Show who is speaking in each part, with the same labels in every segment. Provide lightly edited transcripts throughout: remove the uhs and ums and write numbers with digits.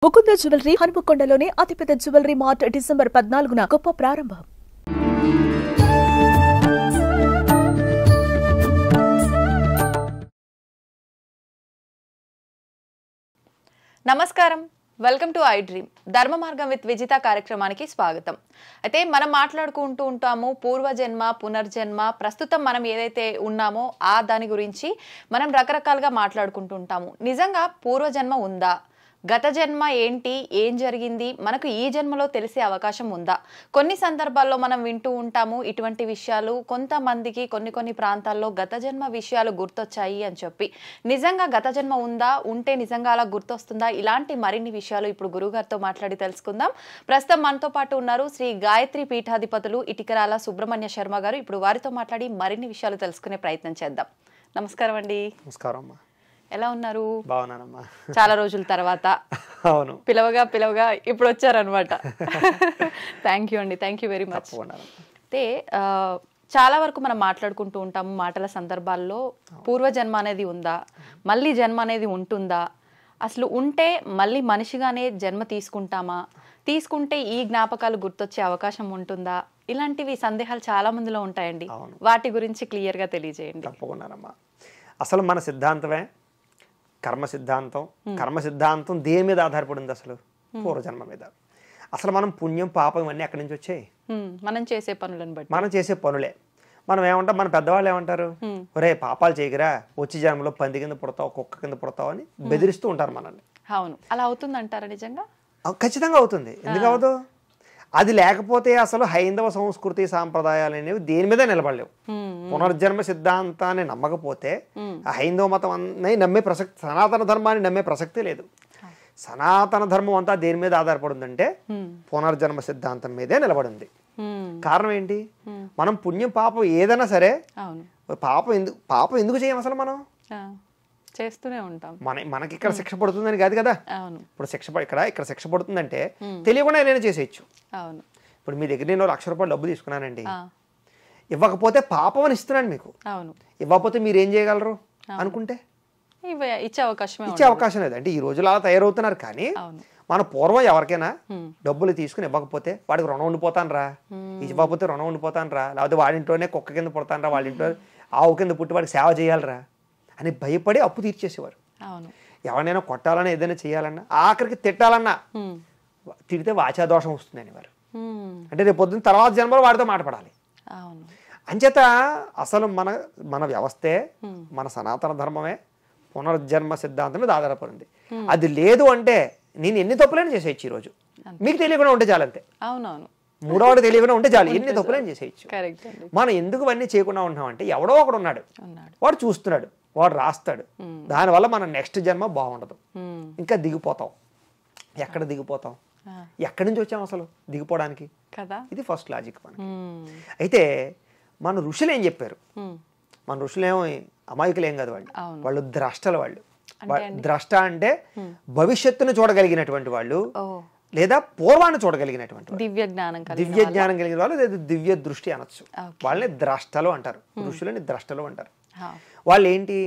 Speaker 1: Mukunda jewellery హనుమకొండలోని అతిపెద్ద jewellery mart December 14న గొప్ప ప్రారంభం.
Speaker 2: నమస్కారం, వెల్కమ్ టు ఐ డ్రీమ్. ధర్మ మార్గం విత్ విజిత కార్యక్రమానికి స్వాగతం. అయితే మనం మాట్లాడుకుంటూ ఉంటాము పూర్వజన్మ, పునర్జన్మ, ప్రస్తుతం మనం ఏదైతే ఉన్నామో ఆ దాని గురించి మనం రకరకాలుగా మాట్లాడుకుంటూ ఉంటాము. నిజంగా పూర్వజన్మ ఉందా? గత జన్మ ఏంటి, ఏం జరిగింది, మనకు ఈ జన్మలో తెలిసే అవకాశం ఉందా? కొన్ని సందర్భాల్లో మనం వింటూ ఉంటాము ఇటువంటి విషయాలు. కొంతమందికి కొన్ని ప్రాంతాల్లో గత జన్మ విషయాలు గుర్తొచ్చాయి అని చెప్పి. నిజంగా గత జన్మ ఉందా? ఉంటే నిజంగా అలా గుర్తొస్తుందా? ఇలాంటి మరిన్ని విషయాలు ఇప్పుడు గురుగారితో మాట్లాడి తెలుసుకుందాం. ప్రస్తుతం మనతో పాటు ఉన్నారు శ్రీ గాయత్రి పీఠాధిపతులు ఇటికరాల సుబ్రహ్మణ్య శర్మ గారు. ఇప్పుడు వారితో మాట్లాడి మరిన్ని విషయాలు తెలుసుకునే ప్రయత్నం చేద్దాం. నమస్కారం అండి.
Speaker 3: నమస్కారం అమ్మా.
Speaker 2: ఎలా ఉన్నారు?
Speaker 3: బాగున్నానమ్మా.
Speaker 2: చాలా రోజుల తర్వాత
Speaker 3: అవును,
Speaker 2: పిలవగా ఇప్పుడు వచ్చారనమాట. థ్యాంక్ యూ అండి, థ్యాంక్ యూ వెరీ మచ్. అయితే చాలా వరకు మనం మాట్లాడుకుంటూ ఉంటాము మాటల సందర్భాల్లో పూర్వజన్మ అనేది ఉందా, మళ్ళీ జన్మ అనేది ఉంటుందా, అసలు ఉంటే మళ్ళీ మనిషిగానే జన్మ తీసుకుంటామా, తీసుకుంటే ఈ జ్ఞాపకాలు గుర్తొచ్చే అవకాశం ఉంటుందా, ఇలాంటివి సందేహాలు చాలా మందిలో ఉంటాయండి. వాటి గురించి క్లియర్గా తెలియజేయండి.
Speaker 3: తప్పకుండానమ్మా. అసలు మన సిద్ధాంతమే కర్మ సిద్ధాంతం. కర్మ సిద్ధాంతం దేని మీద ఆధారపడింది? అసలు పూర్వజన్మ మీద. అసలు మనం పుణ్యం పాపం ఇవన్నీ ఎక్కడి నుంచి వచ్చాయి?
Speaker 2: మనం చేసే పనులను బట్టి.
Speaker 3: మనం చేసే పనులే. మనం ఏమంటాం, మన పెద్దవాళ్ళు ఏమంటారు, ఒరే పాపాలు చేయకురా, వచ్చి జన్మలో పంది కింద పుడతావు, కుక్క కింద పుడతావు అని బెదిరిస్తూ ఉంటారు మనల్ని.
Speaker 2: అవును, అలా అవుతుంది అంటారా? నిజంగా
Speaker 3: ఖచ్చితంగా అవుతుంది. ఎందుకు అవ్వదు? అది లేకపోతే అసలు హైందవ సంస్కృతి సాంప్రదాయాలు అనేవి దేని మీద నిలబడలేవు. పునర్జన్మ సిద్ధాంతాన్ని నమ్మకపోతే ఆ హైందవ మతం అన్నీ నమ్మే ప్రసక్తి, సనాతన ధర్మాన్ని నమ్మే ప్రసక్తే లేదు. సనాతన ధర్మం అంతా దేని మీద ఆధారపడిందంటే పునర్జన్మ సిద్ధాంతం మీదే నిలబడింది. కారణం ఏంటి? మనం పుణ్యం పాపం ఏదైనా సరే పాపం ఎందుకు చేయం? అసలు మనం
Speaker 2: చేస్తూనే ఉంటాం.
Speaker 3: మనకి ఇక్కడ శిక్ష పడుతుందని కాదు కదా. ఇప్పుడు ఇక్కడ శిక్ష పడుతుందంటే తెలియకుండా నేను చేసేయచ్చు. ఇప్పుడు మీ దగ్గర నేను 1,00,000 రూపాయలు డబ్బు తీసుకున్నానండి, ఇవ్వకపోతే పాపం అని ఇస్తున్నాను మీకు. ఇవ్వకపోతే మీరు ఏం చేయగలరు అనుకుంటే
Speaker 2: ఇచ్చే
Speaker 3: అవకాశం లేదు. అంటే ఈ రోజులు అలా తయారవుతున్నారు. కానీ మన పూర్వం ఎవరికైనా డబ్బులు తీసుకుని ఇవ్వకపోతే వాడికి రుణం ఉండిపోతాను రా, ఇవ్వకపోతే రుణం ఉండిపోతాను రా, లేకపోతే వాడింట్లోనే కుక్క కింద పుడతాను రా, వాళ్ళ ఇంట్లో ఆవు కింద పుట్టి వాడికి సేవ చేయాలరా అని భయపడి అప్పు తీర్చేసేవారు. ఎవరినైనా కొట్టాలన్నా ఏదైనా చేయాలన్నా, ఆఖరికి తిట్టాలన్నా తిడితే వాచాదోషం వస్తుంది అనేవారు. అంటే రేపు పొద్దున్న తర్వాత జన్మలో వాడితో మాట్లాడాలి. అంచేత అసలు మన వ్యవస్థే, మన సనాతన ధర్మమే పునర్జన్మ సిద్ధాంతం మీద ఆధారపడింది. అది లేదు అంటే నేను ఎన్ని తప్పులైనా చేసేయచ్చు. ఈరోజు మీకు తెలియకుండా ఉంటే చాలంతే. మూడోవాడు తెలియకుండా ఉంటే చాలు, ఎన్ని తప్పులైనా చేసేయచ్చు. మనం ఎందుకు ఇవన్నీ చేయకుండా ఉంటున్నామంటే ఎవడో ఒకడు ఉన్నాడు, వాడు చూస్తున్నాడు, వాడు రాస్తాడు. దానివల్ల మన నెక్స్ట్ జన్మ బాగుండదు, ఇంకా దిగిపోతాం. ఎక్కడ దిగిపోతాం? ఎక్కడి నుంచి వచ్చాం అసలు దిగిపోవడానికి? ఇది ఫస్ట్ లాజిక్ మనకి. అయితే మన ఋషులు ఏం చెప్పారు? మన ఋషులు ఏమో అమాయకులు ఏం కాదు, వాళ్ళు ద్రష్టలు. వాళ్ళు ద్రష్ట అంటే భవిష్యత్తును చూడగలిగినటువంటి వాళ్ళు, లేదా పూర్వాన్ని చూడగలిగినటువంటి
Speaker 2: దివ్య జ్ఞానం
Speaker 3: కలిగిన వాళ్ళు, లేదా దివ్య దృష్టి అనొచ్చు. వాళ్ళని ద్రష్టలు అంటారు, ఋషులని ద్రష్టలు అంటారు. వాళ్ళు ఏంటి?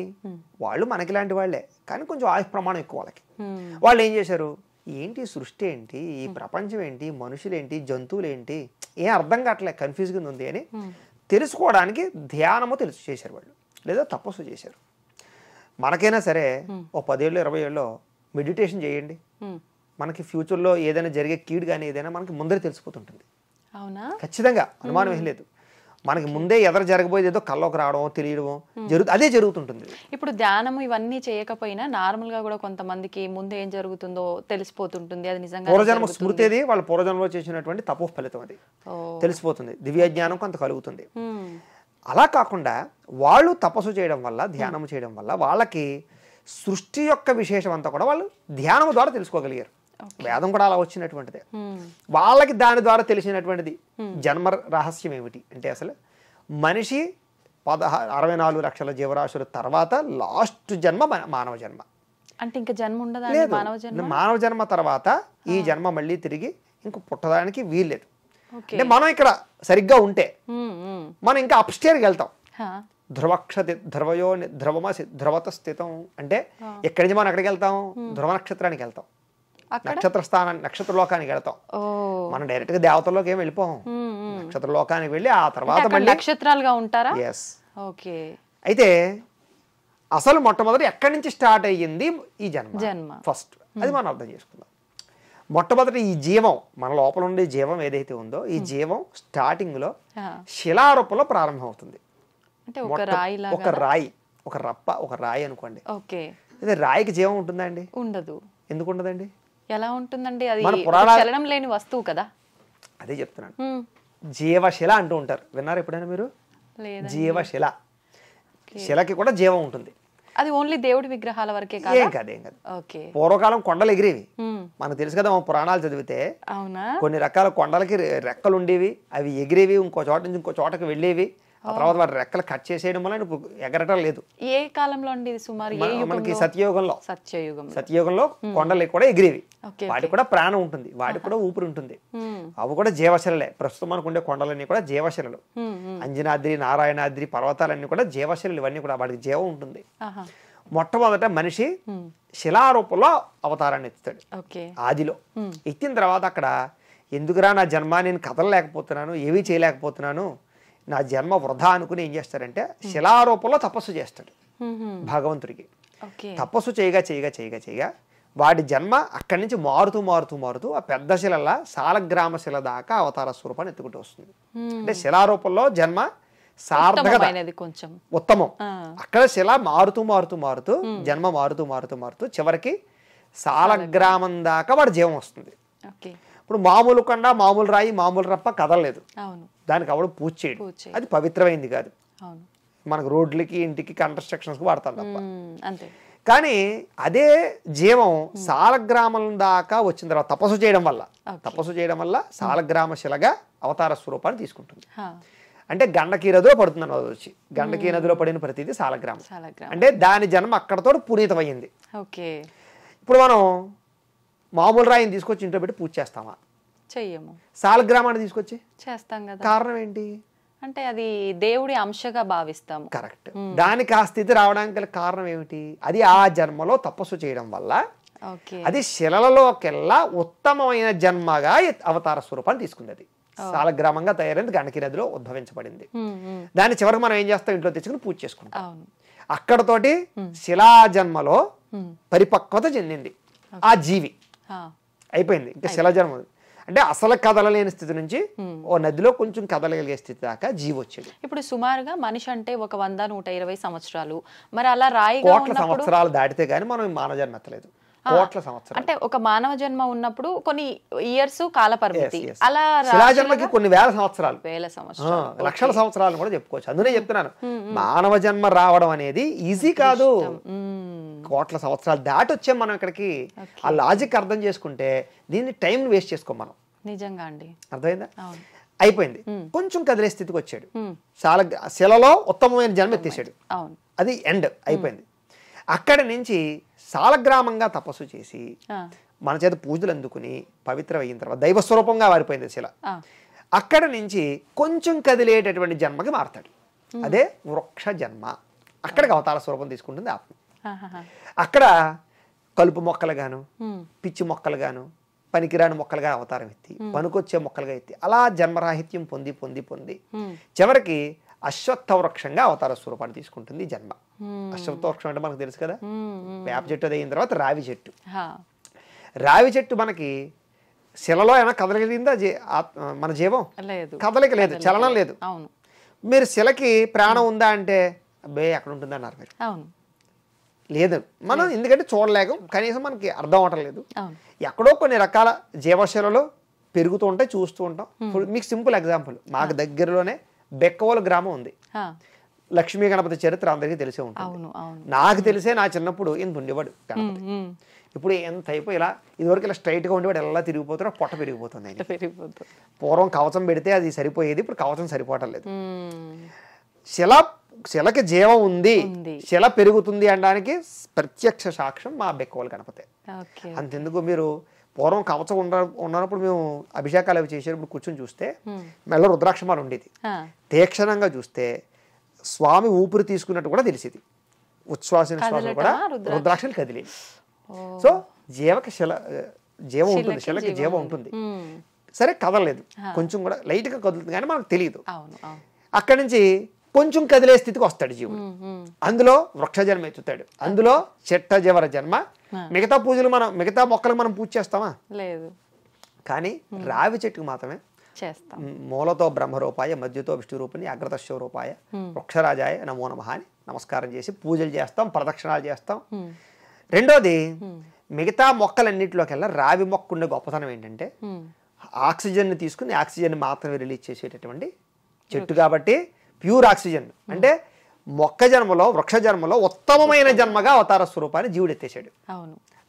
Speaker 3: వాళ్ళు మనకి లాంటి వాళ్ళే, కానీ కొంచెం ఆయుష్ ప్రమాణం ఎక్కువ వాళ్ళకి. వాళ్ళు ఏం చేశారు? ఏంటి సృష్టి ఏంటి, ఈ ప్రపంచం ఏంటి, మనుషులేంటి, జంతువులు ఏంటి, ఏం అర్థం కావట్లే, కన్ఫ్యూజ్గా ఉంది అని తెలుసుకోవడానికి ధ్యానము చేశారు వాళ్ళు, లేదా తపస్సు చేశారు. మనకైనా సరే ఓ 10 ఏళ్ళు 20 ఏళ్ళలో మెడిటేషన్ చేయండి, మనకి ఫ్యూచర్లో ఏదైనా జరిగే కీడు కానీ ఏదైనా మనకి ముందరే తెలిసిపోతుంటుంది. ఖచ్చితంగా, అనుమానం ఏం లేదు. మనకి ముందే ఎదురు జరగబోయేది ఏదో కల్లోకి రావడం, తెలియడం అదే జరుగుతుంటుంది.
Speaker 2: ఇప్పుడు ధ్యానం ఇవన్నీ చేయకపోయినా నార్మల్ గా కూడా కొంతమందికి ముందే ఏం జరుగుతుందో తెలిసిపోతుంటుంది. అది నిజంగా
Speaker 3: పూర్వజన్మ స్మృతి, అది వాళ్ళ పూర్వజన్మలో చేసినటువంటి తపో ఫలితం, అది తెలిసిపోతుంది. దివ్య జ్ఞానం కొంత కలుగుతుంది. అలా కాకుండా వాళ్ళు తపస్సు చేయడం వల్ల, ధ్యానం చేయడం వల్ల వాళ్ళకి సృష్టి యొక్క విశేషం అంతా కూడా వాళ్ళు ధ్యానం ద్వారా తెలుసుకోగలిగారు. వేదం కూడా అలా వచ్చినటువంటిదే. వాళ్ళకి దాని ద్వారా తెలిసినటువంటిది జన్మ రహస్యం ఏమిటి అంటే, అసలు మనిషి 64 లక్షల జీవరాశుల తర్వాత లాస్ట్ జన్మ మానవ జన్మ.
Speaker 2: అంటే ఇంకా జన్మ ఉండదా?
Speaker 3: మానవ జన్మ తర్వాత ఈ జన్మ మళ్ళీ తిరిగి ఇంక పుట్టడానికి వీల్లేదు. అంటే మనం ఇక్కడ సరిగ్గా ఉంటే మనం ఇంకా అప్స్టేర్కి వెళ్తాం. ధ్రువత స్థితం అంటే ఎక్కడి నుంచి మనం ఎక్కడికి వెళ్తాం? ధ్రువ నక్షత్రానికి వెళ్తాం. నక్షత్ర స్థానాన్ని నక్షత్ర లోకానికి వెళతాం. మనం డైరెక్ట్ గా దేవతల్లోకి ఏం వెళ్ళిపోం. నక్షత్ర లోకానికి వెళ్ళి ఆ తర్వాత మళ్ళీ
Speaker 2: నక్షత్రాలుగా ఉంటారా?
Speaker 3: ఎస్.
Speaker 2: ఓకే.
Speaker 3: అయితే అసలు మొట్టమొదటి ఎక్కడి నుంచి స్టార్ట్ అయ్యింది ఈ జన్మ ఫస్ట్ అది మనం అర్థం చేసుకుందాం. మొట్టమొదటి ఈ జీవం మన లోపల ఉండే జీవం ఏదైతే ఉందో ఈ జీవం స్టార్టింగ్ లో శిలారూపంలో ప్రారంభం అవుతుంది. ఒక రాయి, ఒక రప్ప, ఒక రాయి అనుకోండి. అదే రాయికి జీవం ఉంటుందా అండి? ఉండదు. ఎందుకు ఉండదండి? ఎలా ఉంటుందండి? అది చలనం లేని వస్తువు కదా. అదే చెప్తున్నాను. జీవశిల అంటూ ఉంటారు, విన్నారు ఎప్పుడైనా మీరు? జీవశిల, శిలకి కూడా జీవం ఉంటుంది. అది ఓన్లీ దేవుడి విగ్రహాల వరకే కాదు. ఏం కాదు. పూర్వకాలం కొండలు ఎగిరేవి, మనకు తెలుసు కదా. మన పురాణాలు చదివితే కొన్ని రకాల కొండలకి రెక్కలు ఉండేవి, అవి ఎగిరేవి, ఇంకో చోట నుంచి ఇంకో చోటకి వెళ్ళేవి. ఆ తర్వాత వాటి రెక్కలు కట్ చేసేయడం వల్ల ఎగరటం లేదు. ఏ కాలంలో అండి? సుమారు మనకి సత్యయుగంలో కొండలు కూడా ఎగిరేవి. వాటికి కూడా ప్రాణం ఉంటుంది, వాటికి కూడా ఊపిరి ఉంటుంది. అవి కూడా జీవశిలలే. ప్రస్తుతం మనకు ఉండే కొండలన్నీ కూడా జీవశిలలు. అంజనాద్రి, నారాయణాద్రి పర్వతాలన్నీ కూడా జీవశిలలు. ఇవన్నీ కూడా వాటికి జీవం ఉంటుంది. మొట్టమొదట మనిషి శిలారూపంలో అవతారాన్ని ఎత్తుతాడు ఆదిలో. ఎత్తిన తర్వాత అక్కడ ఎందుకురా నా జన్మ, నేను కదలలేకపోతున్నాను, ఏమీ చేయలేకపోతున్నాను, నా జన్మ వృధా అనుకుని ఏం చేస్తారంటే శిలారూపంలో తపస్సు చేస్తాడు భగవంతుడికి. తపస్సు చేయగా వాడి జన్మ అక్కడి నుంచి మారుతూ ఆ పెద్ద శిలల సాలగ్రామ శిల దాకా అవతార స్వరూపాన్ని ఎత్తుకుంటూ వస్తుంది. అంటే శిలారూపంలో జన్మ సార్థకత కొంచెం ఉత్తమం. అక్కడ శిల మారుతూ జన్మ మారుతూ చివరికి సాలగ్రామం దాకా వాడి జీవం వస్తుంది. ఇప్పుడు మామూలు కొండ, మామూలు రాయి, మామూలు రప్ప కదలలేదు, దానికి అవడు పూజ చేయడు, అది పవిత్రమైంది కాదు. మనకు రోడ్లకి, ఇంటికి, కన్స్ట్రక్షన్స్కి వాడతాం తప్ప. కానీ అదే జీవం సాలగ్రామం దాకా వచ్చిన తర్వాత తపస్సు చేయడం వల్ల సాలగ్రామ శిలగా అవతార స్వరూపాన్ని తీసుకుంటుంది. అంటే గండకీ నదిలో పడుతుంది అన్నది వచ్చి, గండకీ నదిలో పడిన ప్రతిదీ సాలగ్రామం. అంటే దాని జన్మ అక్కడతో పునీతమైంది. ఇప్పుడు మనం మామూలు రాయిని తీసుకొచ్చి ఇంట్లో పెట్టి పూజ చేస్తామా? చెయ్యము. సాలగ్రామాన్ని తీసుకొచ్చి చేస్తాం కదా. కారణం ఏంటి అంటే అది దేవుడి అంశగా భావిస్తాము. కరెక్ట్. దానికి ఆ స్థితి రావడానికి గల కారణం ఏమిటి? అది ఆ జన్మలో తపస్సు చేయడం వల్ల అది శిలలలోకెల్లా ఉత్తమమైన జన్మగా అవతార స్వరూపాన్ని తీసుకుంది. అది సాలగ్రామంగా తయారైంది, గండకీ నదిలో ఉద్భవించబడింది. దాన్ని చివరికి మనం ఏం చేస్తాం? ఇంట్లో తెచ్చుకుని పూజ చేసుకుంటాం. అక్కడతోటి శిలా జన్మలో పరిపక్వత చెందింది ఆ జీవి, అయిపోయింది. ఇంకా శిల జన్మ అంటే అసలు కదలలేని స్థితి నుంచి ఓ నదిలో కొంచెం కదలగలిగే స్థితి దాకా జీవి వచ్చేది. ఇప్పుడు సుమారుగా మనిషి అంటే ఒక 100-120 సంవత్సరాలు, మరి అలా రాయి కోట్ల సంవత్సరాలు దాటితే గానీ మనం మానవ జన్మ ఎత్తలేదు. కోట్ల సంవత్సరాలు అంటే ఒక మానవ జన్మ ఉన్నప్పుడు కొన్ని ఇయర్స్ కాల పరిమితి, అలా శిలాజన్మకి కొన్ని వేల సంవత్సరాలు, లక్షల సంవత్సరాలు కూడా చెప్పుకోవచ్చు. అందునే చెప్తున్నాను, మానవ జన్మ రావడం అనేది ఈజీ కాదు. కోట్ల సంవత్సరాలు దాటి వచ్చాం మనం ఇక్కడికి. ఆ లాజిక్ అర్థం చేసుకుంటే దీన్ని టైం వేస్ట్ చేసుకోం మనం. నిజంగా అండి, అర్థమైందా? అయిపోయింది. కొంచెం కదిలే స్థితికి వచ్చాడు, శిలలో ఉత్తమమైన జన్మ ఎత్తేసాడు, అది ఎండ్ అయిపోయింది. అక్కడి నుంచి సాలగ్రామంగా తపస్సు చేసి మన చేత పూజలు అందుకుని పవిత్రమైన తర్వాత దైవస్వరూపంగా మారిపోయింది శిల. అక్కడి నుంచి కొంచెం కదిలేటటువంటి జన్మకి మారుతాడు, అదే వృక్ష జన్మ. అక్కడికి అవతార స్వరూపం తీసుకుంటుంది ఆత్మ. అక్కడ కలుపు మొక్కలు గాను, పిచ్చి మొక్కలు గాను, పనికిరాని మొక్కలుగా అవతారం ఎత్తి, పనికొచ్చే మొక్కలుగా ఎత్తి, అలా జన్మరాహిత్యం పొంది పొంది పొంది చివరికి అశ్వత్థ వృక్షంగా అవతార స్వరూపాన్ని తీసుకుంటుంది జన్మ. అశ్వత్థ వృక్షం అంటే మనకు తెలుసు కదా, వేప చెట్టు అది అయిన తర్వాత రావి చెట్టు. రావి చెట్టు మనకి శిలలో ఏమైనా కదలగలిగిందా? మన జీవం కదలిక లేదు, చలనం లేదు. మీరు శిలకి ప్రాణం ఉందా అంటే అబ్బే ఎక్కడ ఉంటుంది అన్నారు మీరు. లేదు, మనం ఎందుకంటే చూడలేక కనీసం మనకి అర్థం అవటం లేదు. ఎక్కడో కొన్ని రకాల జీవశిలలో పెరుగుతూ ఉంటాయి, చూస్తూ ఉంటాం. ఇప్పుడు మీకు సింపుల్ ఎగ్జాంపుల్, మాకు దగ్గరలోనే బెక్కవోలు గ్రామం ఉంది. లక్ష్మీ గణపతి చరిత్ర అందరికీ తెలిసే ఉంటుంది. నాకు తెలిసే నా చిన్నప్పుడు ఇంత ఉండేవాడు గణపతి. ఇప్పుడు ఎంత అయిపోయి ఇలా ఇదివరకు ఇలా స్ట్రైట్ గా ఉండేవాడు, ఎలా తిరిగిపోతున్నా పొట్ట పెరిగిపోతుంది. పూర్వం కవచం పెడితే అది సరిపోయేది, ఇప్పుడు కవచం సరిపోవటం లేదు. శిలకి జీవం ఉంది, శిల పెరుగుతుంది అనడానికి ప్రత్యక్ష సాక్ష్యం మా బెక్కవోలు గణపతి. అంతెందుకు, మీరు పూర్వం కవచం ఉన్నప్పుడు మేము అభిషేకాలు అవి చేసేటప్పుడు కూర్చొని చూస్తే మెల్ల రుద్రాక్షమాలు ఉండేది. తీక్షణంగా చూస్తే స్వామి ఊపిరి తీసుకున్నట్టు కూడా తెలిసేది. ఉచ్ఛ్వాస నిశ్వాసం కూడా రుద్రాక్షలు కదిలేది. సో జీవక జీవం ఉంటుంది, శిలకి జీవం ఉంటుంది. సరే కదలలేదు, కొంచెం కూడా లైట్గా కదులుతుంది కానీ మనకు తెలియదు. అక్కడి నుంచి కొంచెం కదిలే స్థితికి వస్తాడు జీవుడు. అందులో వృక్ష జన్మ ఎత్తుతాడు, అందులో చెట్ట జీవర జన్మ. మిగతా పూజలు మిగతా మొక్కలకు మనం పూజ చేస్తామా? లేదు. కానీ రావి చెట్టుకు మాత్రమే చేస్తాం. మూలతో బ్రహ్మరూపాయ, మధ్యతో విష్ణు రూపిణి, అగ్రత శివరూపాయ, వృక్షరాజాయ నమో నమః అని నమస్కారం చేసి పూజలు చేస్తాం, ప్రదక్షిణాలు చేస్తాం. రెండోది, మిగతా మొక్కలన్నింటిలోకెల్లా రావి మొక్క ఉండే గొప్పతనం ఏంటంటే ఆక్సిజన్ తీసుకుని ఆక్సిజన్ మాత్రమే రిలీజ్ చేసేటటువంటి చెట్టు కాబట్టి ప్యూర్ ఆక్సిజన్. అంటే మొక్క జన్మలో, వృక్ష జన్మలో ఉత్తమమైన జన్మగా అవతార స్వరూపాన్ని జీవుడు ఎత్తేసాడు.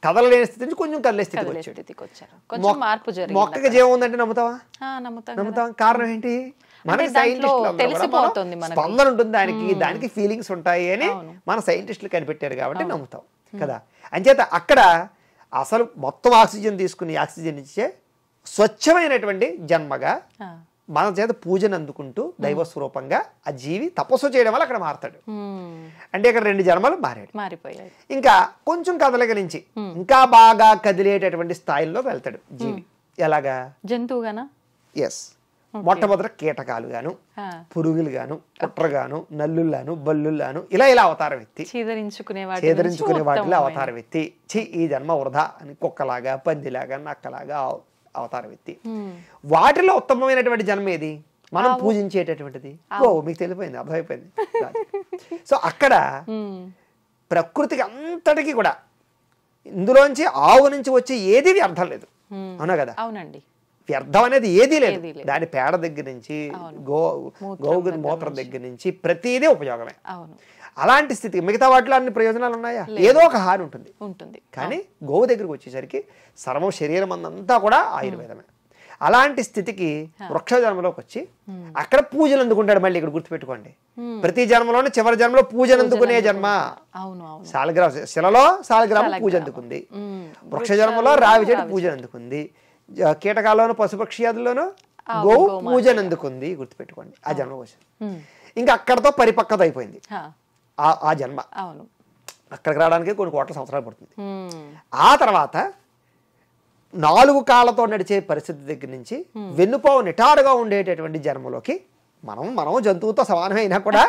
Speaker 3: కదలలేని స్థితి నుంచి కొంచెం కదిలే స్థితికి వచ్చాడు. మొక్కకి జీవం ఉందంటే నమ్ముతావా? నమ్ముతాం. కారణం ఏంటి? మనకి సైంటిస్టులు స్పందన ఉంటుంది, దానికి ఫీలింగ్స్ ఉంటాయి అని మన సైంటిస్టులు కనిపెట్టారు కాబట్టి నమ్ముతాం కదా. అంచేత అక్కడ అసలు మొత్తం ఆక్సిజన్ తీసుకుని ఆక్సిజన్ ఇచ్చే స్వచ్ఛమైనటువంటి జన్మగా మన చేత పూజను అందుకుంటూ దైవ స్వరూపంగా ఆ జీవి తపస్సు చేయడం వల్ల అక్కడ మారతాడు. అంటే ఇక్కడ 2 జన్మలు మారిపోయాయి. ఇంకా కొంచెం కదలిక నుంచి ఇంకా బాగా కదిలేటటువంటి స్థాయిలో వెళ్తాడు జీవి. ఎలాగా? జంతువుగానా? ఎస్. మొట్టమొదట కీటకాలు గాను, పురుగులు గాను, కుట్రగాను, నల్లుల్లాను, బల్లుల్లాను ఇలా అవతారం ఎత్తి చేదరించుకునే వాటిలో అవతారం ఎత్తి ఈ జన్మ వృధా అని కుక్కలాగా, పందిలాగా, నక్కలాగా అవతారం ఎత్తి వాటిలో ఉత్తమమైనటువంటి జన్మ ఏది? మనం పూజించేటటువంటిది. మీకు తెలిపోయింది, అర్థమైపోయింది. సో అక్కడ ప్రకృతికి అంతటికి కూడా ఇందులోంచి ఆవు నుంచి వచ్చే ఏది వ్యర్థం లేదు. అవునా కదా? అవునండి. వ్యర్థం అనేది ఏదీ లేదు. దాని పేడ దగ్గర నుంచి గోవు మూత్రం దగ్గర నుంచి ప్రతిదీ ఉపయోగమే. అలాంటి స్థితికి మిగతా వాటిలో అన్ని ప్రయోజనాలు ఉన్నాయా? ఏదో ఒక హాని ఉంటుంది. కానీ గోవు దగ్గరికి వచ్చేసరికి సర్వం శరీరం అంతా కూడా ఆయుర్వేదమే. అలాంటి స్థితికి వృక్ష జన్మలోకి వచ్చి అక్కడ పూజలు అందుకుంటాడు. మళ్ళీ ఇక్కడ గుర్తుపెట్టుకోండి, ప్రతి జన్మలోనే చివరి జన్మలో పూజలు అందుకునే జన్మ. శిలలో సాలగ్రామ పూజ అందుకుంది, వృక్ష జన్మలో రావి చెట్టు పూజలు అందుకుంది, కీటకాల్లోనూ పశుపక్షియాదుల్లోనూ గోవు పూజను అందుకుంది. గుర్తుపెట్టుకోండి, ఆ జన్మ వచ్చి ఇంకా అక్కడతో పరిపక్వత అయిపోయింది ఆ జన్మ. అక్కడికి రావడానికి కొన్ని కోట్ల సంవత్సరాలు పడుతుంది. ఆ తర్వాత 4 కాళ్ళతో నడిచే పరిస్థితి దగ్గర నుంచి వెన్నుపావు నిటారుగా ఉండేటటువంటి జన్మలోకి మనం జంతువుతో సమానమైనా కూడా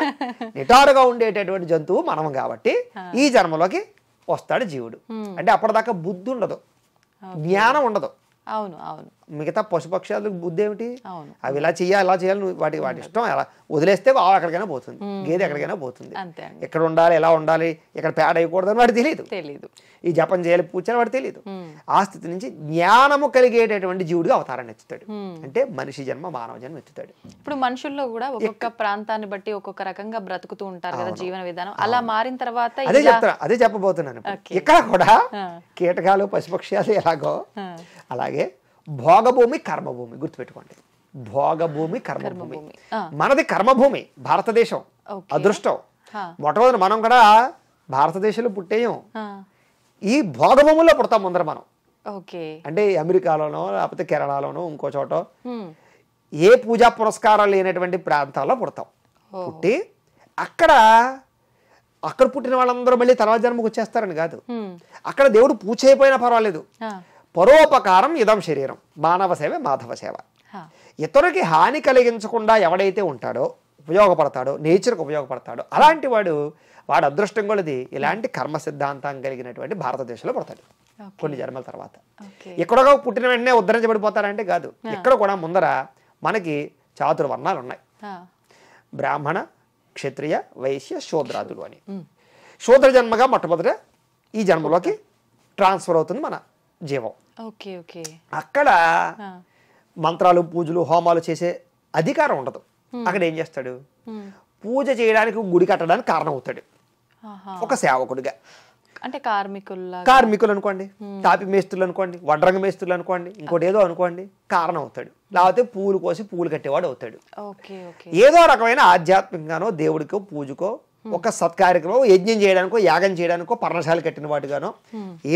Speaker 3: నిటారుగా ఉండేటటువంటి జంతువు మనం కాబట్టి ఈ జన్మలోకి వస్తాడు జీవుడు. అంటే అప్పటిదాకా బుద్ధి ఉండదు, జ్ఞానం ఉండదు. మిగతా పశుపక్షాలకు బుద్ధి ఏమిటి? అవి ఇలా చేయాలి వాటి ఇష్టం. అలా వదిలేస్తే ఆవు ఎక్కడికైనా పోతుంది, గేదె ఎక్కడికైనా పోతుంది. ఎక్కడ ఉండాలి, ఎలా ఉండాలి, ఎక్కడ పేడ వేయకూడదని వాడికి తెలియదు. ఈ జపం చేయాలి, పూజ చేయాలి వాడికి తెలియదు. ఆ స్థితి నుంచి జ్ఞానము కలిగేటటువంటి జీవుడిగా అవతారాన్ని ఎత్తుతాడు. అంటే మనిషి జన్మ, మానవ జన్మ ఎత్తుతాడు.
Speaker 2: ఇప్పుడు మనుషుల్లో కూడా ఒక్కొక్క ప్రాంతాన్ని బట్టి ఒక్కొక్క రకంగా బ్రతుకుతూ ఉంటారు కదా జీవన విధానం. అలా మారిన తర్వాత
Speaker 3: అదే చెప్పబోతున్నాను. ఇక్కడ కూడా కీటకాలు, పశుపక్షాలు ఎలాగో అలాగే భోగభూమి, కర్మభూమి. గుర్తుపెట్టుకోండి, భోగభూమి, కర్మభూమి. మనది కర్మభూమి, భారతదేశం. అదృష్టం. మొట్టమొదటి మనం కూడా భారతదేశంలో పుట్టేయం. ఈ భోగభూముల్లో పుడతాం ముందర మనం. అంటే అమెరికాలోనో లేకపోతే కేరళలోనో ఇంకో చోట ఏ పూజా పురస్కారాలు లేనటువంటి ప్రాంతాల్లో పుడతాం. పుట్టి అక్కడ పుట్టిన వాళ్ళందరూ మళ్ళీ తర్వాత జన్మకు వచ్చేస్తారని కాదు. అక్కడ దేవుడు పూజ అయిపోయినా పర్వాలేదు. పరోపకారం ఇదం శరీరం, మానవ సేవ మాధవ సేవ. ఇతరులకి హాని కలిగించకుండా ఎవడైతే ఉంటాడో, ఉపయోగపడతాడో, నేచర్కి ఉపయోగపడతాడో అలాంటి వాడు అదృష్టం కొలది ఇలాంటి కర్మ సిద్ధాంతం కలిగినటువంటి భారతదేశంలో పడతాడు కొన్ని జన్మల తర్వాత. ఎక్కడో పుట్టిన వెంటనే ఉద్ధరించబడిపోతారంటే కాదు. ఎక్కడ కూడా ముందర మనకి చాతుర్వర్ణాలు ఉన్నాయి. బ్రాహ్మణ, క్షత్రియ, వైశ్య, శూద్రాదులు అని. శూద్ర జన్మగా మొట్టమొదట ఈ జన్మలోకి ట్రాన్స్ఫర్ అవుతుంది మన జీవం. అక్కడ మంత్రాలు, పూజలు, హోమాలు చేసే అధికారం ఉండదు. అక్కడ ఏం చేస్తాడు? పూజ చేయడానికి, గుడి కట్టడానికి కారణం అవుతాడు ఒక సేవకుడిగా.
Speaker 2: అంటే
Speaker 3: కార్మికులు అనుకోండి, తాపి మేస్త్రులు అనుకోండి, వడ్రంగ మేస్త్రులు అనుకోండి, ఇంకోటి ఏదో అనుకోండి, కారణం అవుతాడు. లేకపోతే పూలు కోసి పూలు కట్టేవాడు అవుతాడు. ఏదో రకమైన ఆధ్యాత్మికంగానో, దేవుడికో, పూజకో, ఒక సత్కార్యక్రమం, యజ్ఞం చేయడానికో, యాగం చేయడానికో, పర్ణశాల కట్టిన వాటిగానో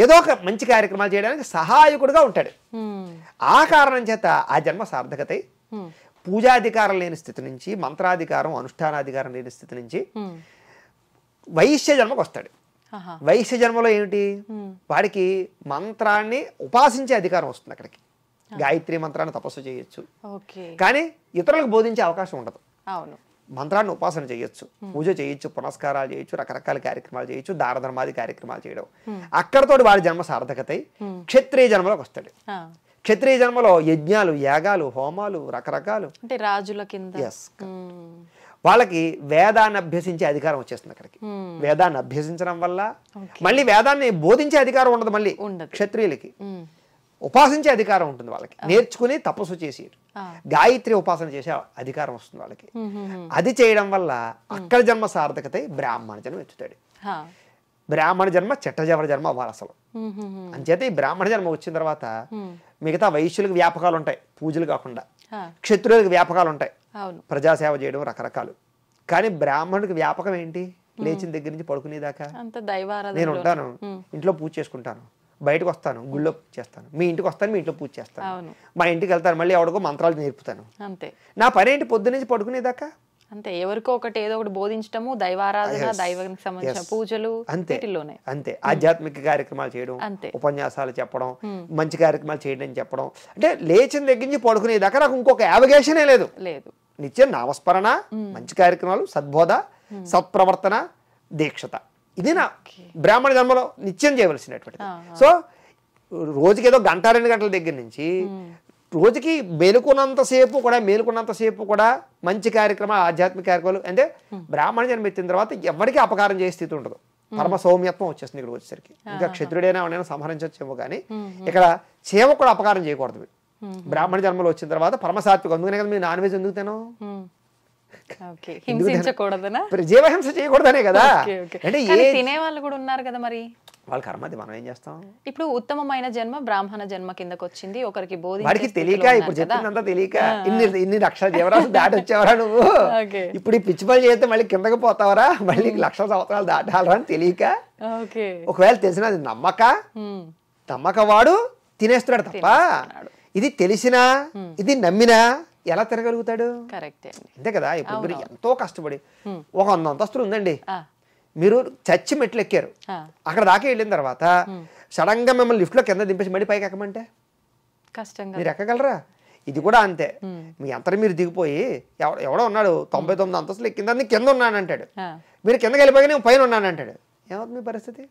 Speaker 3: ఏదో ఒక మంచి కార్యక్రమాలు చేయడానికి సహాయకుడిగా ఉంటాడు. ఆ కారణం చేత ఆ జన్మ సార్థకత పూజాధికారం లేని స్థితి నుంచి, మంత్రాధికారం, అనుష్ఠానాధికారం లేని స్థితి నుంచి వైశ్య జన్మకు వస్తాడు. వైశ్య జన్మలో ఏమిటి, వాడికి మంత్రాన్ని ఉపాసించే అధికారం వస్తుంది. అక్కడికి గాయత్రి మంత్రాన్ని తపస్సు చేయొచ్చు, కానీ ఇతరులకు బోధించే అవకాశం ఉండదు. మంత్రాన్ని ఉపాసన చేయొచ్చు, పూజ చేయొచ్చు, పునస్కారాలు చేయొచ్చు, రకరకాల కార్యక్రమాలు చేయొచ్చు, దానధర్మాది కార్యక్రమాలు చేయడం. అక్కడతోటి వాడి జన్మ సార్థకతై క్షత్రియ జన్మలోకి వస్తాడు. క్షత్రియ జన్మలో యజ్ఞాలు, యాగాలు, హోమాలు, రకరకాలు
Speaker 2: రాజుల కింద
Speaker 3: వాళ్ళకి వేదాన్ని అభ్యసించే అధికారం వచ్చేస్తుంది. అక్కడికి వేదాన్ని అభ్యసించడం వల్ల మళ్ళీ వేదాన్ని బోధించే అధికారం ఉండదు. మళ్ళీ క్షత్రియులకి ఉపాసించే అధికారం ఉంటుంది. వాళ్ళకి నేర్చుకుని తపస్సు చేసి గాయత్రి ఉపాసన చేసే అధికారం వస్తుంది వాళ్ళకి. అది చేయడం వల్ల అక్కడ జన్మ సార్థకత బ్రాహ్మణ జన్మ ఎత్తుతాడు. బ్రాహ్మణ జన్మ చిట్టజవర జన్మ అవ్వాలి అసలు. అంచేత ఈ బ్రాహ్మణ జన్మ వచ్చిన తర్వాత మిగతా వైశ్యులకు వ్యాపకాలు ఉంటాయి, పూజలు కాకుండా. క్షత్రులకు వ్యాపకాలు ఉంటాయి, ప్రజాసేవ చేయడం, రకరకాలు. కానీ బ్రాహ్మణుడికి వ్యాపకం ఏంటి? లేచిన దగ్గర నుంచి పడుకునేదాకా నేను ఉంటాను, ఇంట్లో పూజ చేసుకుంటాను, బయటకు వస్తాను, గుళ్ళో పూజ చేస్తాను, మీ ఇంటికి వస్తాను, మీ ఇంట్లో పూజ చేస్తాను, మా ఇంటికి వెళ్తాను, మళ్ళీ ఎవడికో మంత్రాలు నేర్పుతాను. నా పని ఏంటి? పొద్దు నుంచి పడుకునేదాకా
Speaker 2: అంతే. ఎవరికో ఒకటి ఏదో ఒకటి బోధించడము, దైవారాధన, దైవానికి సంబంధించిన పూజలు,
Speaker 3: అంతే అంతే. ఆధ్యాత్మిక కార్యక్రమాలు చేయడం, ఉపన్యాసాలు చెప్పడం, మంచి కార్యక్రమాలు చేయడం అని చెప్పడం. అంటే లేచిన దగ్గర నుంచి పడుకునేదాకా నాకు ఇంకొక యావగేషనే లేదు. నిత్యం నామస్మరణ, మంచి కార్యక్రమాలు, సద్బోధ, సత్ప్రవర్తన, దీక్షత. ఇది నా బ్రాహ్మణ జన్మలో నిత్యం చేయవలసినటువంటిది. సో రోజుకి ఏదో గంట 2 గంటల దగ్గర నుంచి రోజుకి మేలుకున్నంతసేపు కూడా మంచి కార్యక్రమాలు, ఆధ్యాత్మిక కార్యక్రమాలు. అంటే బ్రాహ్మణ జన్మ ఎత్తిన తర్వాత ఎవరికి అపకారం చేసే స్థితి ఉండదు. పరమ సౌమ్యత్వం వచ్చేస్తుంది ఇక్కడ వచ్చేసరికి. ఇంకా క్షత్రుడైనా ఎవరైనా సంహరించవచ్చేమో కానీ ఇక్కడ చేమ కూడా అపకారం చేయకూడదు. బ్రాహ్మణ జన్మలో వచ్చిన తర్వాత పరమసాత్వికం. అందుకనే కదా మీరు నాన్ వెజ్ ఎందుకు తినో, జీవహింస చేయకూడదనే కదా. అంటే
Speaker 2: తినే వాళ్ళు కూడా ఉన్నారు కదా, మరి
Speaker 3: వాళ్ళ కర్మ, అది మనం ఏం చేస్తాం.
Speaker 2: ఇప్పుడు ఉత్తమమైన జన్మ బ్రాహ్మణ జన్మ కిందకి వచ్చింది. ఒకరికి
Speaker 3: వాడికి తెలియక, ఇప్పుడు చెప్పిందంతా తెలియక ఇన్ని లక్షల జీవరాశులు దాటి వచ్చావరా నువ్వు. ఇప్పుడు ఈ పిచ్చి పని చేస్తే మళ్ళీ కిందకి పోతావరా, మళ్ళీ లక్షల సంవత్సరాలు దాటాలరా అని తెలియక. ఒకవేళ తెలిసిన అది నమ్మక వాడు తినేస్తున్నాడు తప్ప, ఇది తెలిసినా ఇది నమ్మినా ఎలా తినగలుగుతాడు? అంతే కదా. ఇప్పుడు మీరు ఎంతో కష్టపడి ఒక 100 అంతస్తులు ఉందండి, మీరు చచ్చి మెట్లు ఎక్కారు, అక్కడ దాకా వెళ్ళిన తర్వాత సడన్ గా మిమ్మల్ని లిఫ్ట్ లో కింద దింపేసి మళ్ళీ పైకి ఎక్కమంటే మీరు ఎక్కగలరా? ఇది కూడా అంతే. మీ అంతరం మీరు దిగిపోయి ఎవడో ఉన్నాడు 99 అంతస్తులు ఎక్కిందని కింద ఉన్నానంటాడు, మీరు కిందకి వెళ్ళిపోయి నేను పైన ఉన్నానంటాడు. ఏమవుతుంది మీ పరిస్థితి?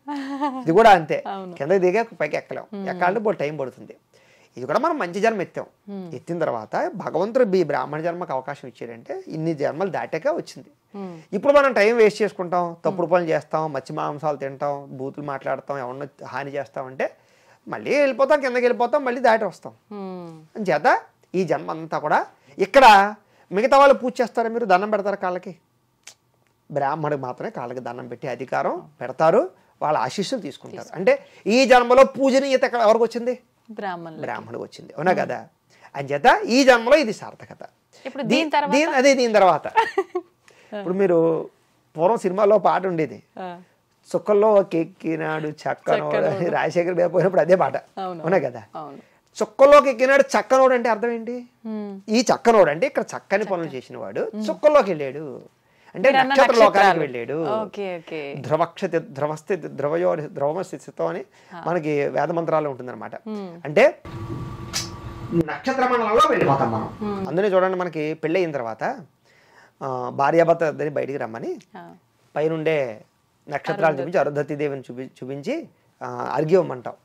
Speaker 3: ఇది కూడా అంతే. కిందకి దిగా పైకి ఎక్కలేం, ఎక్కాలంటే బోల్ టైం పడుతుంది. ఇది కూడా మనం మంచి జన్మ ఎత్తిన తర్వాత భగవంతుడు బ్రాహ్మణ జన్మకు అవకాశం ఇచ్చాడంటే ఇన్ని జన్మలు దాటాక వచ్చింది. ఇప్పుడు మనం టైం వేస్ట్ చేసుకుంటాం, తప్పుడు పనులు చేస్తాం, మత్స్య మాంసాలు తింటాం, బూతులు మాట్లాడతాం, ఎవరన్నా హాని చేస్తామంటే మళ్ళీ వెళ్ళిపోతాం, కిందకి వెళ్ళిపోతాం, మళ్ళీ దాటి వస్తాం. అని చేత ఈ జన్మ అంతా కూడా ఇక్కడ మిగతా వాళ్ళు పూజ చేస్తారా, మీరు దండం పెడతారు కాళ్ళకి? బ్రాహ్మణుడికి మాత్రమే కాళ్ళకి దండం పెట్టి అధికారం పెడతారు, వాళ్ళ ఆశీస్సులు తీసుకుంటారు. అంటే ఈ జన్మలో పూజనీయత ఎవరికి వచ్చింది? బ్రాహ్మణుడికి వచ్చింది, అవునా కదా. అని చేత ఈ జన్మలో ఇది సార్థకత. అదే దీని తర్వాత ఇప్పుడు మీరు పూర్వం సినిమాలో పాట ఉండేది, చుక్కల్లో ఎక్కినాడు చక్కనోడు, రాజశేఖర్ మీద పోయినప్పుడు అదే పాట, అవునా కదా. చుక్కల్లోకి ఎక్కినాడు చక్కనోడు అంటే అర్థం ఏంటి? ఈ చక్కనోడు అంటే ఇక్కడ చక్కని పనులు చేసిన వాడు చుక్కల్లోకి వెళ్ళాడు అంటే నక్షత్ర లోకానికి వెళ్ళాడు. ధ్రువమస్థితో అని మనకి వేద మంత్రాల్లో ఉంటుంది అనమాట. అంటే నక్షత్ర మండలంలో వెళ్ళిపోతాం మనం. అందులో చూడండి, మనకి పెళ్ళి అయిన తర్వాత భార్యాభర్త ఇద్దరిని బయటికి రమ్మని పైనుండే నక్షత్రాలు చూపించి అరుంధతీదేవిని చూపించి అర్ఘ్యమంటాం.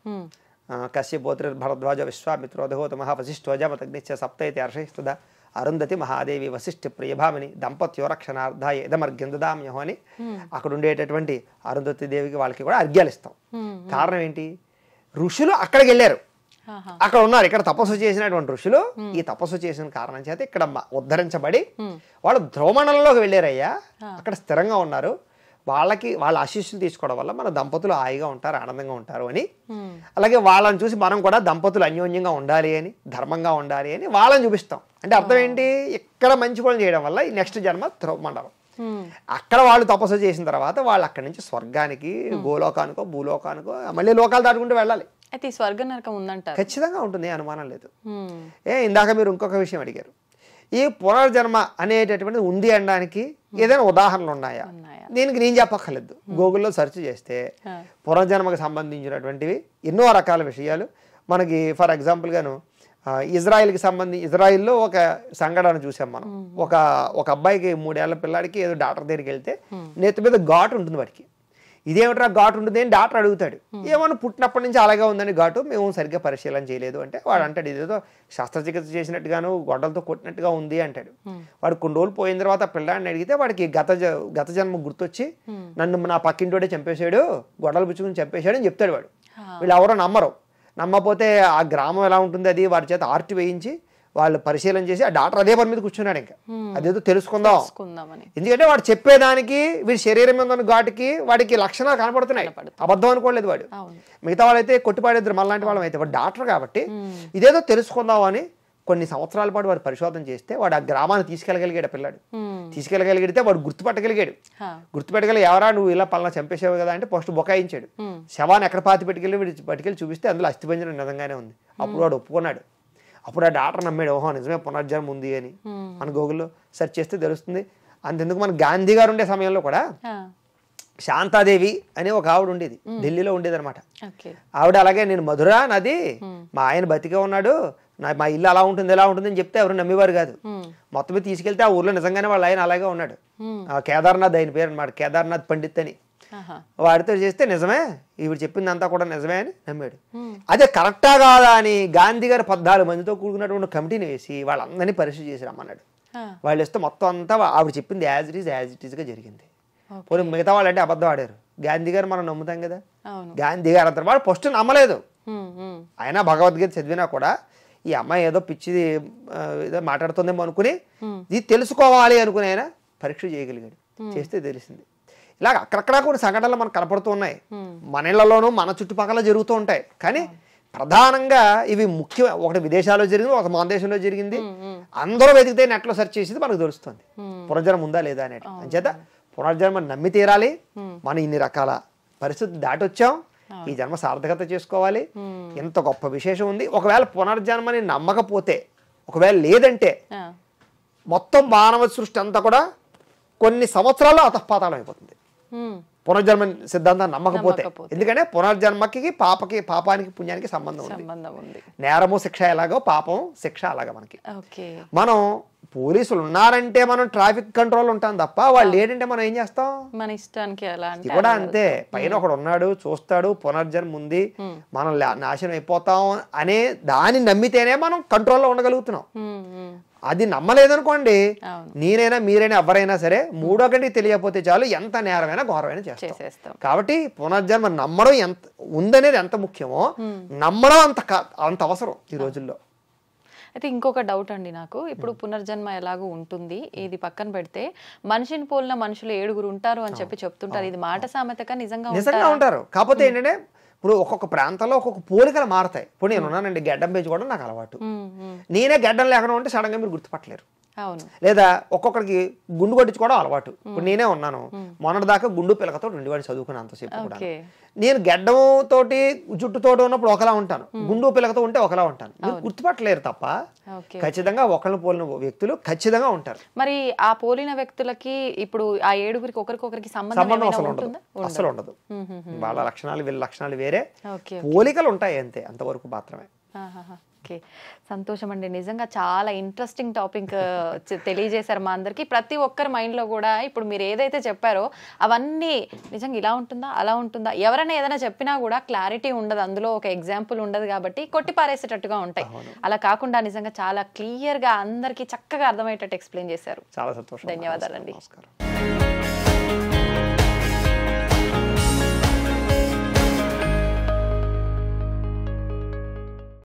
Speaker 3: కశ్యపోత్ర భరద్వాజ విశ్వామిత్రోదహోత మహావశిష్ఠోజామతగ్నిశ్చ సప్తైతే అర్షయిస్తుద అరుంధతి మహాదేవి వశిష్ఠ ప్రియభామిని దంపత్యోరక్షణార్థాయ ఇదమర్ఘ్యం దదామ్యహో అని అక్కడ ఉండేటటువంటి అరుంధతి దేవికి వాళ్ళకి కూడా అర్ఘ్యాలు ఇస్తాం. కారణం ఏంటి? ఋషులు అక్కడికి వెళ్ళారు, అక్కడ ఉన్నారు. ఇక్కడ తపస్సు చేసినటువంటి ఋషులు ఈ తపస్సు చేసిన కారణం చేత ఇక్కడ ఉద్ధరించబడి వాళ్ళు ధ్రువమండలంలోకి వెళ్ళారయ్యా, అక్కడ స్థిరంగా ఉన్నారు. వాళ్ళ ఆశీస్సులు తీసుకోవడం వల్ల మన దంపతులు హాయిగా ఉంటారు, ఆనందంగా ఉంటారు అని. అలాగే వాళ్ళని చూసి మనం కూడా దంపతులు అన్యోన్యంగా ఉండాలి అని, ధర్మంగా ఉండాలి అని వాళ్ళని చూపిస్తాం. అంటే అర్థం ఏంటి? ఇక్కడ మంచి పనులు చేయడం వల్ల ఈ నెక్స్ట్ జన్మ ధ్రువమండలం. అక్కడ వాళ్ళు తపస్సు చేసిన తర్వాత వాళ్ళు అక్కడి నుంచి స్వర్గానికి, గోలోకానికో భూలోకానికో మళ్ళీ లోకాలు దాటుకుంటూ వెళ్ళాలి.
Speaker 2: అయితే స్వర్గ నరకం ఉందంట?
Speaker 3: ఖచ్చితంగా ఉంటుంది, అనుమానం లేదు. ఇందాక మీరు ఇంకొక విషయం అడిగారు, ఈ పునర్జన్మ అనేటటువంటిది ఉంది అనడానికి ఏదైనా ఉదాహరణలు ఉన్నాయా? దీనికి నేను చెప్పక్కర్లేదు, గూగుల్లో సెర్చ్ చేస్తే పునర్జన్మకు సంబంధించినటువంటివి ఎన్నో రకాల విషయాలు మనకి. ఫర్ ఎగ్జాంపుల్గాను ఇజ్రాయిల్లో ఒక సంఘటన చూసాం మనం. ఒక అబ్బాయికి 3 ఏళ్ల పిల్లాడికి ఏదో డాక్టర్ దగ్గరికి వెళ్తే నెత్తి మీద ఘాటు ఉంటుంది వాడికి. ఇదేమిట్రా ఘాటు ఉంటుంది అని డాక్టర్ అడుగుతాడు. ఏమన్నా పుట్టినప్పటి నుంచి అలాగే ఉందని ఘాటు, మేము సరిగ్గా పరిశీలన చేయలేదు అంటే వాడు అంటాడు ఇదేదో శస్త్రచికిత్స చేసినట్టుగాను గొడ్డలతో కొట్టినట్టుగా ఉంది అంటాడు. వాడు కొన్ని రోజులు పోయిన తర్వాత పిల్లాడిని అడిగితే వాడికి గత జన్మ గుర్తొచ్చి నన్ను నా పక్కింటోడే చంపేశాడు, గొడ్డలు పుచ్చుకుని చంపేశాడు అని చెప్తాడు వాడు. వీళ్ళు ఎవరో నమ్మపోతే ఆ గ్రామం ఎలా ఉంటుంది అది వారి చేత ఆర్టి వేయించి వాళ్ళు పరిశీలన చేసి ఆ డాక్టర్ అదే పని మీద కూర్చున్నాడు. ఇంకా అదేదో తెలుసుకుందాం, ఎందుకంటే వాడు చెప్పేదానికి వీడి శరీరం మీద ఉన్న ఘాటుకి వాడికి లక్షణాలు కనపడుతున్నాయి. అబద్ధం అనుకోలేదు వాడు. మిగతా వాళ్ళైతే కొట్టిపాడేద్దరు మళ్ళాంటి వాళ్ళం అయితే, వాడు డాక్టర్ కాబట్టి ఇదేదో తెలుసుకుందాం అని కొన్ని సంవత్సరాల పాటు వాడు పరిశోధన చేస్తే వాడు ఆ గ్రామాన్ని తీసుకెళ్ళగలిగాడు. పిల్లాడు తీసుకెళ్ళగలిగితే వాడు గుర్తుపట్టగలిగాడు. గుర్తుపెట్టగలిగి ఎవరా నువ్వు ఇలా పలానా చంపేసావు కదా అంటే ఫస్ట్ బొకాయించాడు. శవాన్ని ఎక్కడ పాతి పట్టుకెళ్ళి చూపిస్తే అందులో అస్థిపంజరం నిజంగానే ఉంది. అప్పుడు వాడు ఒప్పుకున్నాడు. అప్పుడు ఆ డాక్టర్ నమ్మాడు, ఓహో నిజమే పునర్జన్మ ఉంది అని. మన గూగుల్లో సెర్చ్ చేస్తే తెలుస్తుంది. అంతెందుకు మన గాంధీ గారు ఉండే సమయంలో కూడా శాంతాదేవి అనే ఒక ఆవిడ ఉండేది, ఢిల్లీలో ఉండేది అనమాట. ఆవిడ అలాగే నేను మధురా నది మా ఆయన బతికే ఉన్నాడు, మా ఇల్లు అలా ఉంటుంది ఇలా ఉంటుంది అని చెప్తే ఎవరు నమ్మేవారు కాదు. మొత్తం తీసుకెళ్తే ఆ ఊర్లో నిజంగానే వాళ్ళ ఆయన అలాగే ఉన్నాడు. కేదార్నాథ్ ఆయన పేరు అనమాట, కేదార్నాథ్ పండిత్ అని. వాడితో చేస్తే నిజమే, ఈవిడ చెప్పిందంతా కూడా నిజమే అని నమ్మాడు. అదే కరెక్టా కాదా అని గాంధీ గారు 14 మందితో కూడుకున్నటువంటి కమిటీని వేసి వాళ్ళందరినీ పరిశీలి చేసి రమ్మన్నాడు. వాళ్ళు ఇస్తే మొత్తం అంతా ఆవిడ చెప్పింది యాజ్ ఇట్ ఈస్ గా జరిగింది. పోనీ మిగతా వాళ్ళు అంటే అబద్ధం ఆడారు. గాంధీ గారు మనం నమ్ముతాం కదా, గాంధీ గారు అంతా వాడు ఫస్ట్ నమ్మలేదు. ఆయన భగవద్గీత చదివినా కూడా ఈ అమ్మాయి ఏదో పిచ్చిది ఏదో మాట్లాడుతుందేమో అనుకుని ఇది తెలుసుకోవాలి అనుకుని ఆయన పరీక్ష చేయగలిగాడు. చేస్తే తెలిసింది. ఇలాగ అక్కడక్కడ కొన్ని సంఘటనలు మనకు కనపడుతూ ఉన్నాయి. మన ఇళ్లలోనూ మన చుట్టుపక్కల జరుగుతూ ఉంటాయి. కానీ ప్రధానంగా ఇవి ముఖ్యం. ఒకటి విదేశాల్లో జరిగింది, ఒక మన దేశంలో జరిగింది. అందరూ వెతికితే నెట్లో సెర్చ్ చేసేది మనకు తెలుస్తుంది పునర్జన్మ ఉందా లేదా అనేది. అంచేత పునర్జన్మ నమ్మి తీరాలి. మనం ఇన్ని రకాల పరిస్థితులు దాటి వచ్చాం, ఈ జన్మ సార్థకత చేసుకోవాలి. ఎంత గొప్ప విశేషం ఉంది. ఒకవేళ పునర్జన్మని నమ్మకపోతే, ఒకవేళ లేదంటే మొత్తం మానవ సృష్టి అంతా కూడా కొన్ని సంవత్సరాల్లో అతఃపాతాళం అయిపోతుంది పునర్జన్మ సిద్ధాంతాన్ని నమ్మకపోతే. ఎందుకంటే పునర్జన్మకి పాపానికి పుణ్యానికి సంబంధం ఉంది. నేరము శిక్ష ఎలాగో పాపం శిక్ష అలాగా మనకి. మనం పోలీసులు ఉన్నారంటే మనం ట్రాఫిక్ కంట్రోల్ ఉంటాం తప్ప వాళ్ళు ఏంటంటే మనం ఏం చేస్తాం
Speaker 2: మన ఇష్టానికి
Speaker 3: కూడా అంతే. పైన ఒకడు ఉన్నాడు చూస్తాడు, పునర్జన్మ ఉంది, మనం నాశనం అయిపోతాం అనే దాన్ని నమ్మితేనే మనం కంట్రోల్లో ఉండగలుగుతున్నాం. అది నమ్మలేదనుకోండి, నేనైనా మీరైనా ఎవరైనా సరే మూడో గంటకి తెలియకపోతే చాలు ఎంత నేరమైనా ఘోరమైనా చేస్తాం. కాబట్టి పునర్జన్మ నమ్మడం ఎంత ఉందనేది ఎంత ముఖ్యమో నమ్మడం అంత అవసరం ఈ రోజుల్లో.
Speaker 2: అయితే ఇంకొక డౌట్ అండి నాకు, ఇప్పుడు పునర్జన్మ ఎలాగో ఉంటుంది, ఇది పక్కన పెడితే మనిషిని పోలిన మనుషులు 7 ఉంటారు అని చెప్తుంటారు. ఇది మాట సామెతగా నిజంగా ఉంటారు.
Speaker 3: కాకపోతే ఏంటంటే ఇప్పుడు ఒక్కొక్క ప్రాంతంలో ఒక్కొక్క పోలికలు మారతాయి. ఇప్పుడు నేను ఉన్నానండి, గడ్డం పెంచుకోవడం నాకు అలవాటు. నేనే గడ్డం లేకుండా ఉంటే సడన్ గా మీరు గుర్తుపట్టలేరు. లేదా ఒక్కొక్కరికి గుండు కొట్టించుకోవడం అలవాటు. ఇప్పుడు నేనే ఉన్నాను, మొన్నటి దాకా గుండు పిల్లకతో 2 వాడిని చదువుకున్నంతసేపు కూడా. నేను గడ్డం తోటి జుట్టుతోటి ఉన్నప్పుడు ఒకలా ఉంటాను, గుండు పిల్లకతో ఉంటే ఒకలా ఉంటాను. మీరు గుర్తుపట్టలేరు తప్ప ఖచ్చితంగా ఒకరిని పోలిన వ్యక్తులు ఖచ్చితంగా ఉంటారు.
Speaker 2: మరి ఆ పోలిన వ్యక్తులకి ఇప్పుడు ఆ 7 ఒకరికొకరికి సంబంధం
Speaker 3: అసలు ఉండదు. వాళ్ళ లక్షణాలు వీళ్ళ లక్షణాలు వేరే, పోలికలు ఉంటాయి అంతే, అంతవరకు మాత్రమే.
Speaker 2: ఓకే, సంతోషం అండి. నిజంగా చాలా ఇంట్రెస్టింగ్ టాపిక్ తెలియజేశారు మా అందరికి. ప్రతి ఒక్కరి మైండ్లో కూడా ఇప్పుడు మీరు ఏదైతే చెప్పారో అవన్నీ నిజంగా ఇలా ఉంటుందా అలా ఉంటుందా, ఎవరైనా ఏదైనా చెప్పినా కూడా క్లారిటీ ఉండదు, అందులో ఒక ఎగ్జాంపుల్ ఉండదు కాబట్టి కొట్టి పారేసేటట్టుగా ఉంటాయి. అలా కాకుండా నిజంగా చాలా క్లియర్గా అందరికీ చక్కగా అర్థమయ్యేటట్టు ఎక్స్ప్లెయిన్ చేశారు.
Speaker 3: చాలా సంతోషం.
Speaker 2: ధన్యవాదాలండి.